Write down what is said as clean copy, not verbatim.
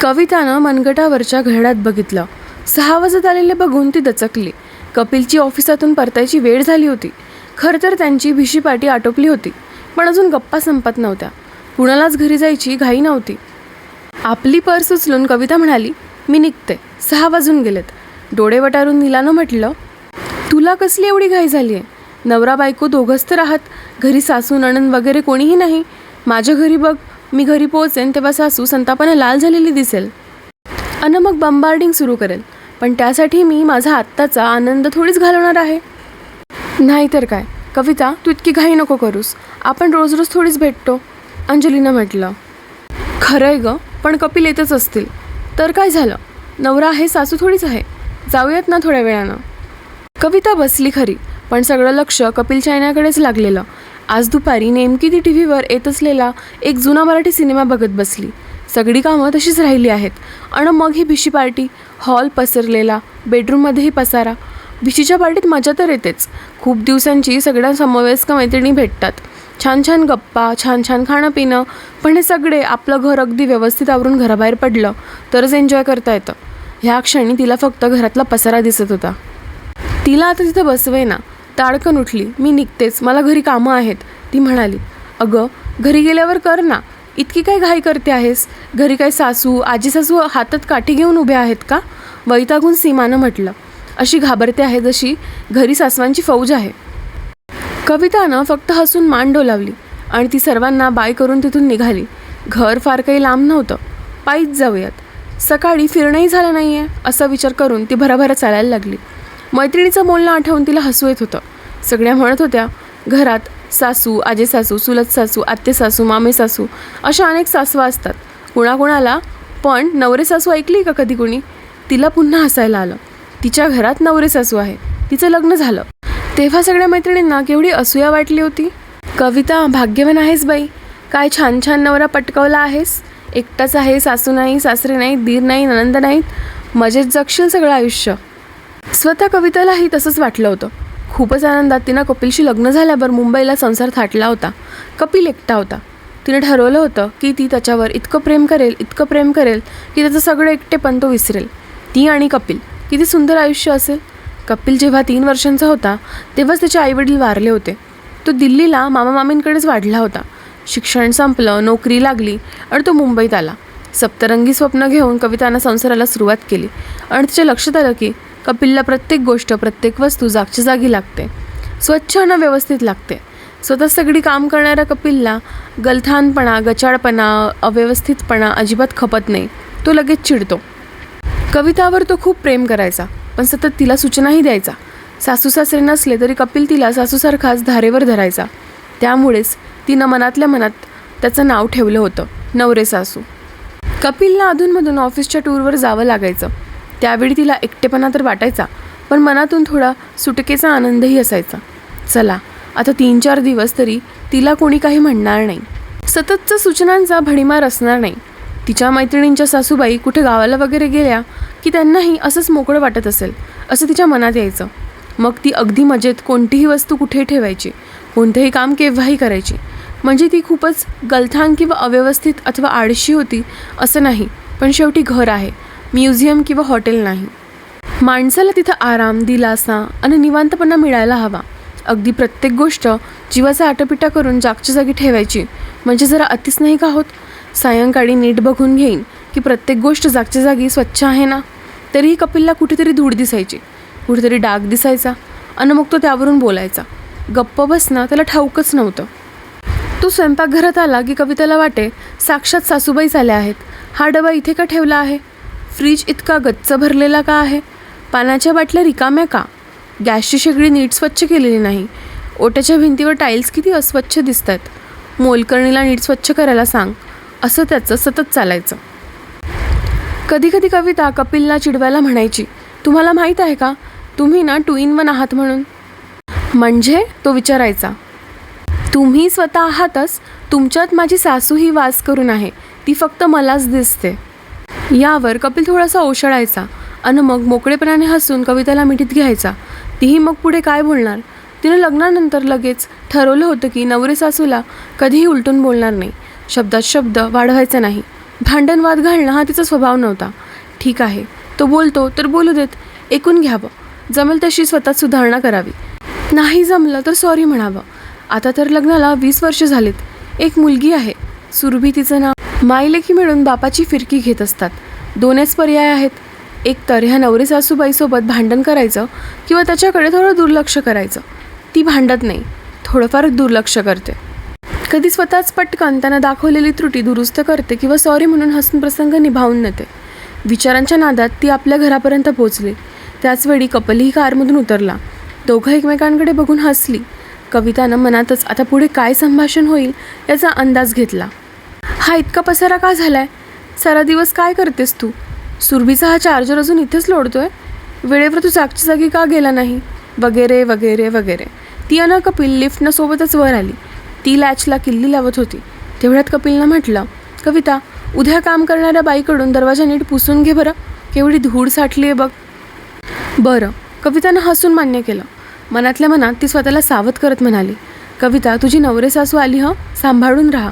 कवितानं मनगटावरच्या घड्याळात बघितलं. 6 वाजत आलेले बघून ती दचकली. कपिलची ऑफिसातून परतायची वेळ झाली होती. खरं तर त्यांची भिशीपाटी आटोपली होती, पण अजून गप्पा संपत नव्हत्या. कुणालाच घरी जायची घाई नव्हती. आपली पर्स उचलून कविता म्हणाली, मी निघते, 6 वाजून गेलेत. डोळे वटारून नीलानं म्हटलं, तुला कसली एवढी घाई झाली आहे? नवरा बायको दोघंच तर आहात, घरी सासू नणंद वगैरे कोणीही नाही. माझ्या घरी बघ, मी घरी पोहोचेन तेव्हा सासू संतापाने लाल झालेली दिसेल आणि मग बंबार्डिंग सुरू करेल. पण त्यासाठी मी माझा आत्ताचा आनंद थोडीच घालवणार आहे. नाहीतर काय कविता, तू इतकी घाई नको करूस, आपण रोज रोज थोडीच भेटतो, अंजलीनं म्हटलं. खरं आहे गं, पण कपिल येतच असतील तर काय झालं? नवरा आहे, सासू थोडीच आहे, जाऊयात ना थोड्या वेळानं. कविता बसली खरी, पण सगळं लक्ष कपिलच्या येण्याकडेच लागलेलं. आज दुपारी नेमकी ती टी व्हीवर येत असलेला एक जुना मराठी सिनेमा बघत बसली. सगळी कामं तशीच राहिली आहेत. आणि मग ही भिशी पार्टी, हॉल पसरलेला, बेडरूममध्येही पसारा. भिशीच्या पार्टीत मजा तर येतेच. खूप दिवसांची सगळ्या समवयस्क मैत्रिणी भेटतात. छान छान गप्पा, छान छान खाणं पिणं. पण हे सगळे आपलं घर अगदी व्यवस्थित आवरून घराबाहेर पडलं तरच एन्जॉय करता येतं. ह्या क्षणी तिला फक्त घरातला पसारा दिसत होता. तिला आता तिथं बसवेना. ताडकन उठली. मी निघतेच, मला घरी कामं आहेत, ती म्हणाली. अगं, घरी गेल्यावर कर ना, इतकी काय घाई करते आहेस? घरी काय सासू आजी सासू हातात काठी घेऊन उभ्या आहेत का? वैतागून सीमानं म्हटलं. अशी घाबरते आहे जशी घरी सासवांची फौज आहे. कवितानं फक्त हसून मान डोलावली आणि ती सर्वांना बाय करून तिथून निघाली. घर फार काही लांब नव्हतं, पायीच जाऊयात. सकाळी फिरणंही झालं नाही आहे असा विचार करून ती भराभरा चालायला लागली. मैत्रिणीचं बोलणं आठवून तिला हसू येत होतं. सगळ्या म्हणत होत्या, घरात सासू आजे सासू चुलत सासू आत्ते सासू मामे सासू अशा अनेक सासवा असतात कुणाकुणाला. पण नवरे सासू ऐकली का कधी कुणी? तिला पुन्हा हसायला आलं. तिच्या घरात नवरे सासू आहे, तिचं लग्न झालं. तेव्हा सगळ्या मैत्रिणींना केवढी असूया वाटली होती. कविता, भाग्यवान आहेस बाई, काय छान छान नवरा पटकावला आहेस. एकटाच आहे, सासू नाही, सासरे नाहीत, दीर नाही, नणंद नाहीत, मजेत जगशील सगळं आयुष्य. स्वतः कवितालाही तसंच वाटलं होतं. खूपच आनंदात तिनं कपिलशी लग्न झाल्यावर मुंबईला संसार थाटला होता. कपिल एकटा होता. तिनं ठरवलं होतं की ती त्याच्यावर इतकं प्रेम करेल की त्याचं सगळं एकटेपण तो विसरेल. ती आणि कपिल, किती सुंदर आयुष्य असेल. कपिल जेव्हा 3 वर्षांचा होता तेव्हाच त्याचे आईवडील वारले होते. तो दिल्लीला मामामामींकडेच वाढला होता. शिक्षण संपलं, नोकरी लागली आणि तो मुंबईत आला. सप्तरंगी स्वप्न घेऊन कवितानं संसाराला सुरुवात केली आणि तिच्या लक्षात आलं की कपिलला प्रत्येक गोष्ट, प्रत्येक वस्तू जागच्या जागी लागते, स्वच्छ आणि व्यवस्थित लागते. स्वतः सगळी काम करणाऱ्या कपिलला गलथानपणा, गचाळपणा, अव्यवस्थितपणा अजिबात खपत नाही. तो लगेच चिडतो. कवितावर तो खूप प्रेम करायचा, पण सतत तिला सूचनाही द्यायचा. सासू सासरे नसले तरी कपिल तिला सासूसारखाच धारेवर धरायचा. त्यामुळेच तिनं मनातल्या मनात त्याचं नाव ठेवलं होतं, नवरे सासू. कपिलला अधूनमधून ऑफिसच्या टूरवर जावं लागायचं. त्यावेळी तिला एकटेपणा तर वाटायचा, पण मनातून थोडा सुटकेचा आनंदही असायचा. चला, आता 3-4 दिवस तरी तिला कोणी काही म्हणणार नाही. सततच्या सूचनांचा भडीमार असणार नाही. तिच्या मैत्रिणींच्या सासूबाई कुठे गावाला वगैरे गेल्या की त्यांनाही असंच मोकळं वाटत असेल असं तिच्या मनात यायचं. मग ती अगदी मजेत कोणतीही वस्तू कुठे ठेवायची, कोणतेही काम केव्हाही करायची. म्हणजे ती खूपच गलथान किंवा अव्यवस्थित अथवा आळशी होती असं नाही, पण शेवटी घर आहे, म्युझियम किंवा हॉटेल नाही. माणसाला तिथं आराम, दिलासा आणि निवांतपणा मिळायला हवा. अगदी प्रत्येक गोष्ट जीवाचा आटापिटा करून जागच्या जागी ठेवायची म्हणजे जरा अतिच नाही का होत? सायंकाळी नीट बघून घेईन की प्रत्येक गोष्ट जागच्या जागी स्वच्छ आहे ना. तरीही कपिलला कुठेतरी धूळ दिसायची, कुठेतरी डाग दिसायचा आणि मग तो त्यावरून बोलायचा. गप्प बसणं त्याला ठाऊकच नव्हतं. तो स्वयंपाकघरात आला की कविताला वाटे साक्षात सासूबाईच आल्या आहेत. हा डबा इथे का ठेवला आहे? फ्रीज इतका गच्च भरलेला का आहे? पाण्याच्या बाटल्या रिकाम्या का? गॅसची शेगडी नीट स्वच्छ केलेली नाही. ओट्याच्या भिंतीवर टाईल्स किती अस्वच्छ दिसतात. मोलकरणीला नीट स्वच्छ करायला सांग, असं त्याचं सतत चालायचं. कधी कधी कविता कपिलला चिडवायला म्हणायची, तुम्हाला माहीत आहे का, तुम्ही ना 2 in 1 आहात म्हणून. म्हणजे? तो विचारायचा. तुम्ही स्वतः आहातच, तुमच्यात माझी सासूही वास करून आहे, ती फक्त मलाच दिसते. यावर कपिल थोडासा ओशाळायचा आणि मग मोकळेपणाने हसून कविताला मिठीत घ्यायचा. तीही मग पुढे काय बोलणार? तिनं लग्नानंतर लगेच ठरवलं होतं की नवरे सासूला कधीही उलटून बोलणार नाही, शब्दात शब्द वाढवायचा नाही. भांडण वाद घालणं हा तिचा स्वभाव नव्हता. ठीक आहे, तो बोलतो तर बोलू देत, ऐकून घ्यावं, जमेल तशी स्वतःत सुधारणा करावी, नाही जमलं तर सॉरी म्हणावं. आता तर लग्नाला 20 वर्ष झालीत. एक मुलगी आहे, सुरभी तिचं नाव. माईलेकी मिळून बापाची फिरकी घेत असतात. दोनच पर्याय आहेत. एक तर ह्या नवरे सासूबाईसोबत भांडण करायचं किंवा त्याच्याकडे थोडं दुर्लक्ष करायचं. ती भांडत नाही, थोडंफार दुर्लक्ष करते. कधी स्वतःच पटकन त्यांना दाखवलेली त्रुटी दुरुस्त करते किंवा सॉरी म्हणून हसून प्रसंग निभावून नेते. विचारांच्या नादात ती आपल्या घरापर्यंत पोचली. त्याचवेळी कपलही कारमधून उतरला. दोघं एकमेकांकडे बघून हसली. कवितानं मनातच आता पुढे काय संभाषण होईल याचा अंदाज घेतला. हा इतका पसारा का झालाय? सारा दिवस काय करतेस तू? सुरभीचा हा चार्जर अजून इथेच लोळतोय. वेळेवर तू जागच्या जागी का गेला नाही? वगैरे वगैरे वगैरे. ती अन कपिल लिफ्टनं सोबतच वर आली. ती लॅचला किल्ली लावत होती. तेवढ्यात कपिलनं म्हटलं, कविता, उद्या काम करणाऱ्या बाईकडून दरवाजा नीट पुसून घे बरं, केवढी धूळ साठली आहे बघ. बरं, कवितानं हसून मान्य केलं. मनातल्या मनात ती स्वतःला सावध करत म्हणाली, कविता, तुझी नवरे सासू आली हं, सांभाळून राहा.